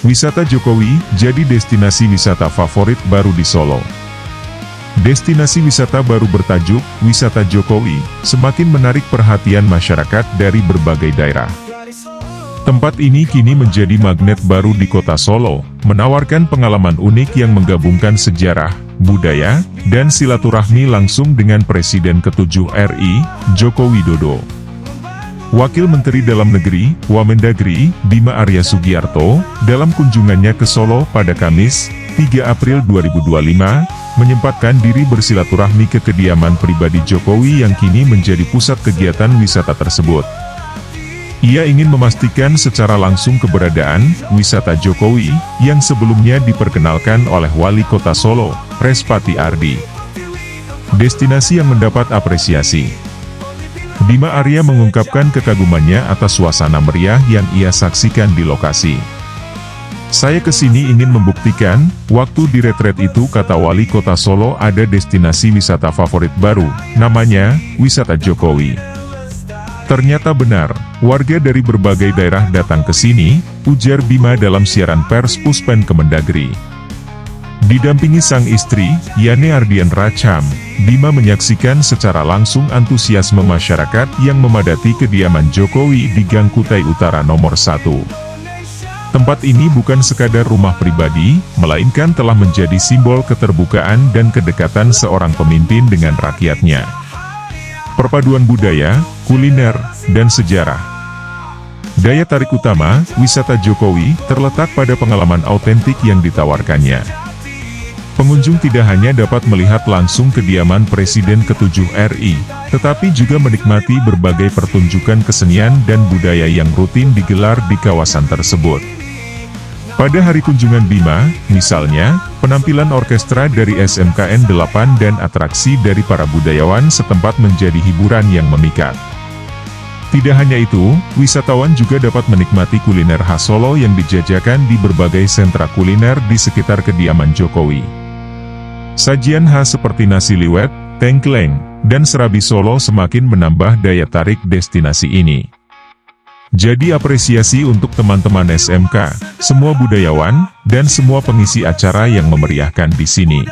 Wisata Jokowi jadi destinasi wisata favorit baru di Solo. Destinasi wisata baru bertajuk Wisata Jokowi semakin menarik perhatian masyarakat dari berbagai daerah. Tempat ini kini menjadi magnet baru di kota Solo, menawarkan pengalaman unik yang menggabungkan sejarah, budaya, dan silaturahmi langsung dengan Presiden ke-7 RI, Joko Widodo. Wakil Menteri Dalam Negeri, Wamendagri, Bima Arya Sugiarto, dalam kunjungannya ke Solo pada Kamis, 3 April 2025, menyempatkan diri bersilaturahmi ke kediaman pribadi Jokowi yang kini menjadi pusat kegiatan wisata tersebut. Ia ingin memastikan secara langsung keberadaan wisata Jokowi, yang sebelumnya diperkenalkan oleh Wali Kota Solo, Respati Ardi. Destinasi yang mendapat apresiasi. Bima Arya mengungkapkan kekagumannya atas suasana meriah yang ia saksikan di lokasi. Saya kesini ingin membuktikan, waktu di retret itu kata Wali Kota Solo ada destinasi wisata favorit baru, namanya, Wisata Jokowi. Ternyata benar, warga dari berbagai daerah datang ke sini, ujar Bima dalam siaran pers Puspen Kemendagri. Didampingi sang istri, Yani Ardian Racham, Bima menyaksikan secara langsung antusiasme masyarakat yang memadati kediaman Jokowi di Gang Kutai Utara nomor 1. Tempat ini bukan sekadar rumah pribadi, melainkan telah menjadi simbol keterbukaan dan kedekatan seorang pemimpin dengan rakyatnya. Perpaduan budaya, kuliner, dan sejarah. Daya tarik utama, Wisata Jokowi, terletak pada pengalaman autentik yang ditawarkannya. Pengunjung tidak hanya dapat melihat langsung kediaman Presiden ke-7 RI, tetapi juga menikmati berbagai pertunjukan kesenian dan budaya yang rutin digelar di kawasan tersebut. Pada hari kunjungan Bima, misalnya, penampilan orkestra dari SMKN 8 dan atraksi dari para budayawan setempat menjadi hiburan yang memikat. Tidak hanya itu, wisatawan juga dapat menikmati kuliner khas Solo yang dijajakan di berbagai sentra kuliner di sekitar kediaman Jokowi. Sajian khas seperti nasi liwet, tengkleng, dan serabi Solo semakin menambah daya tarik destinasi ini. Jadi apresiasi untuk teman-teman SMK, semua budayawan, dan semua pengisi acara yang memeriahkan di sini.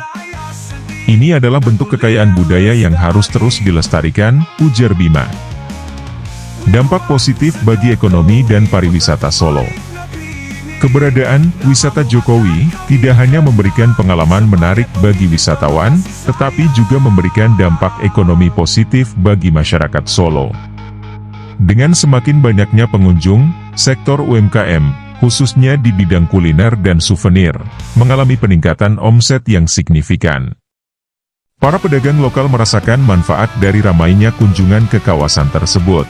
Ini adalah bentuk kekayaan budaya yang harus terus dilestarikan, ujar Bima. Dampak positif bagi ekonomi dan pariwisata Solo. Keberadaan Wisata Jokowi tidak hanya memberikan pengalaman menarik bagi wisatawan, tetapi juga memberikan dampak ekonomi positif bagi masyarakat Solo. Dengan semakin banyaknya pengunjung, sektor UMKM, khususnya di bidang kuliner dan souvenir, mengalami peningkatan omset yang signifikan. Para pedagang lokal merasakan manfaat dari ramainya kunjungan ke kawasan tersebut.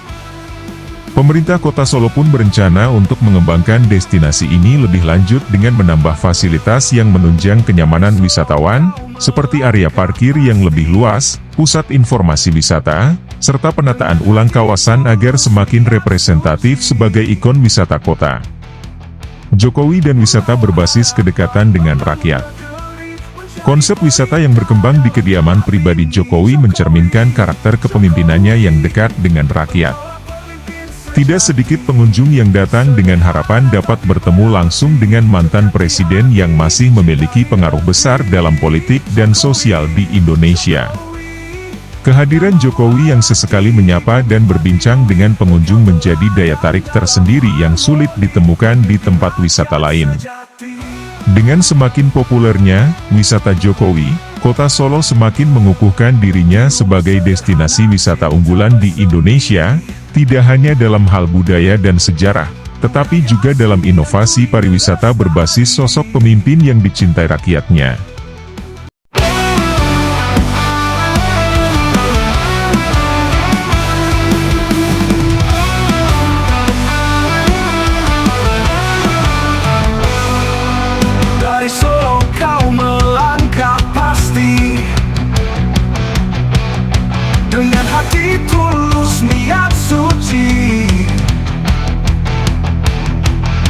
Pemerintah Kota Solo pun berencana untuk mengembangkan destinasi ini lebih lanjut dengan menambah fasilitas yang menunjang kenyamanan wisatawan, seperti area parkir yang lebih luas, pusat informasi wisata, serta penataan ulang kawasan agar semakin representatif sebagai ikon wisata kota. Jokowi dan wisata berbasis kedekatan dengan rakyat. Konsep wisata yang berkembang di kediaman pribadi Jokowi mencerminkan karakter kepemimpinannya yang dekat dengan rakyat. Tidak sedikit pengunjung yang datang dengan harapan dapat bertemu langsung dengan mantan presiden yang masih memiliki pengaruh besar dalam politik dan sosial di Indonesia. Kehadiran Jokowi yang sesekali menyapa dan berbincang dengan pengunjung menjadi daya tarik tersendiri yang sulit ditemukan di tempat wisata lain. Dengan semakin populernya Wisata Jokowi, Kota Solo semakin mengukuhkan dirinya sebagai destinasi wisata unggulan di Indonesia, tidak hanya dalam hal budaya dan sejarah, tetapi juga dalam inovasi pariwisata berbasis sosok pemimpin yang dicintai rakyatnya. Dari Solo kau melangkah pasti, dengan hati tulus niat suci,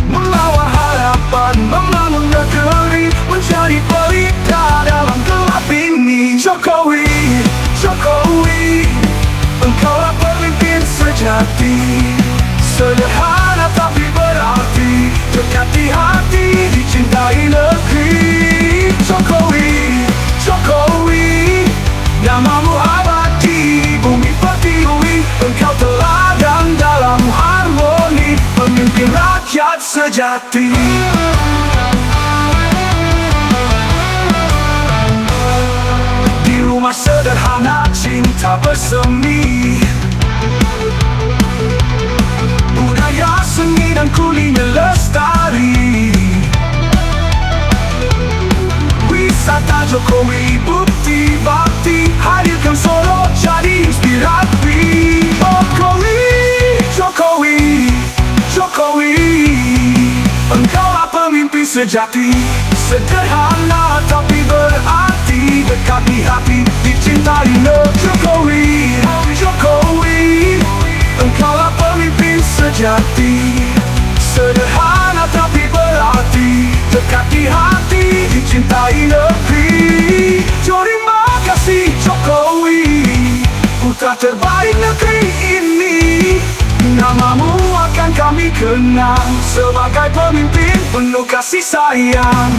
melawan harapan membangun negeri, menjadi pelita dalam gelap ini. Jokowi, Jokowi, engkaulah pemimpin sejati, sederhana tapi berarti, dekat di hati. dicintai negeri. Jokowi, Jokowi, namamu abadi, bumi pertiwi. Engkau teladan dalam harmoni, pemimpin rakyat sejati. Di rumah sederhana cinta bersemi, budaya seni dan kuliner lestari. Wisata Jokowi bukti bakti, hadirkan Solo jadi inspirasi. Jokowi, Jokowi, Jokowi, engkaulah pemimpin sejati. Sederhana tapi berarti, dekat di hati, dicintai negeri. Jokowi, Jokowi, engkaulah pemimpin sejati. Sederhana tapi berarti, dekat di hati, dicintai negeri. Terima kasih Jokowi, putra terbaik negeri ini. Namamu akan kami kenang sebagai pemimpin penuh kasih sayang.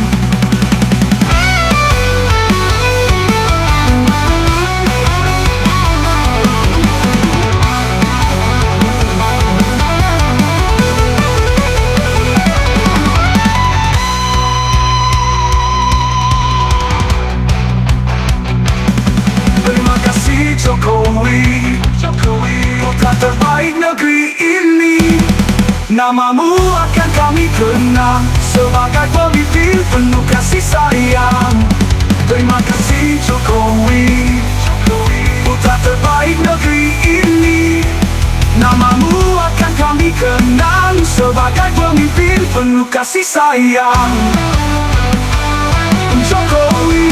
Terima kasih Jokowi, Jokowi, putra terbaik negeri ini. Namamu akan kami kenang sebagai pemimpin penuh kasih sayang. Terima kasih Jokowi, Jokowi, putra terbaik negeri ini. Namamu akan kami kenang sebagai pemimpin penuh kasih sayang. Jokowi.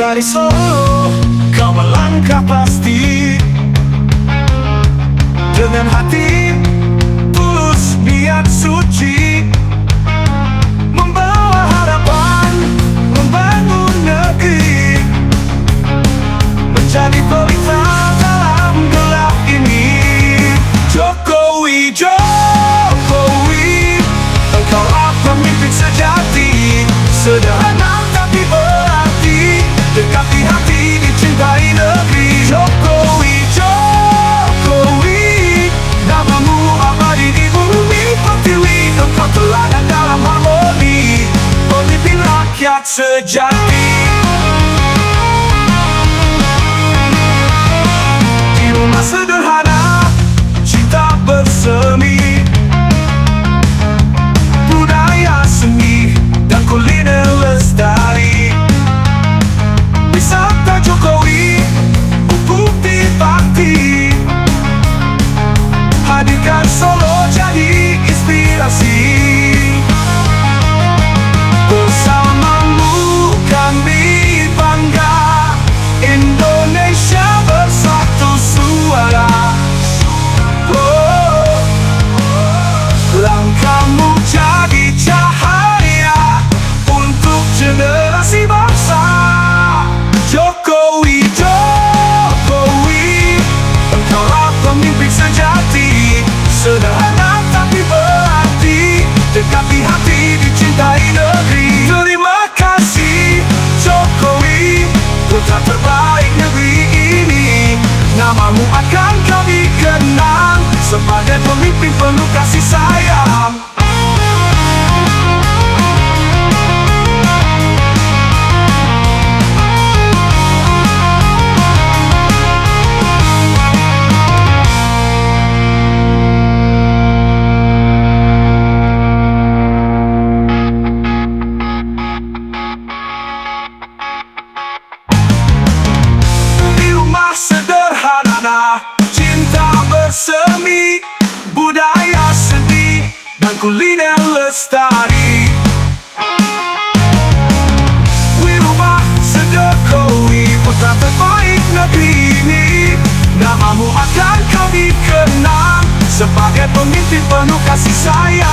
Dari Solo kau melangkah pasti, dengan hati tulus niat suci, membawa harapan, membangun negeri, menjadi pelita dalam gelap ini. Jokowi, Jokowi, engkaulah pemimpin sejati. Sederhana tapi berarti, dekat di hati, dicintai negeri. Jokowi, Jokowi, namamu abadi di bumi pertiwi. Engkau teladan dalam harmoni, pemimpin rakyat sejati. Di rumah sederhana cinta bersemi, budaya seni dan kuliner lestari. Wisata Jokowi bukti bakti, hadirkan Solo jadi inspirasi. Bersamamu kami bangga, Indonesia bersatu suara. Oh, langkahmu jadi cahaya untuk generasi bangsa. Jokowi, Jokowi, engkaulah pemimpin sejati. Sederhana tapi berarti, dekat di hati, dicintai negeri. Terima kasih Jokowi, putra terbaik negeri ini. Namamu akan kami kenang sebagai pemimpin penuh kasih sayang. Sederhana, cinta bersemi, budaya seni dan kuliner lestari. Wirubah Jokowi, putra terbaik negeri ini. Namamu akan kami kenang pemimpin penuh kasih sayang.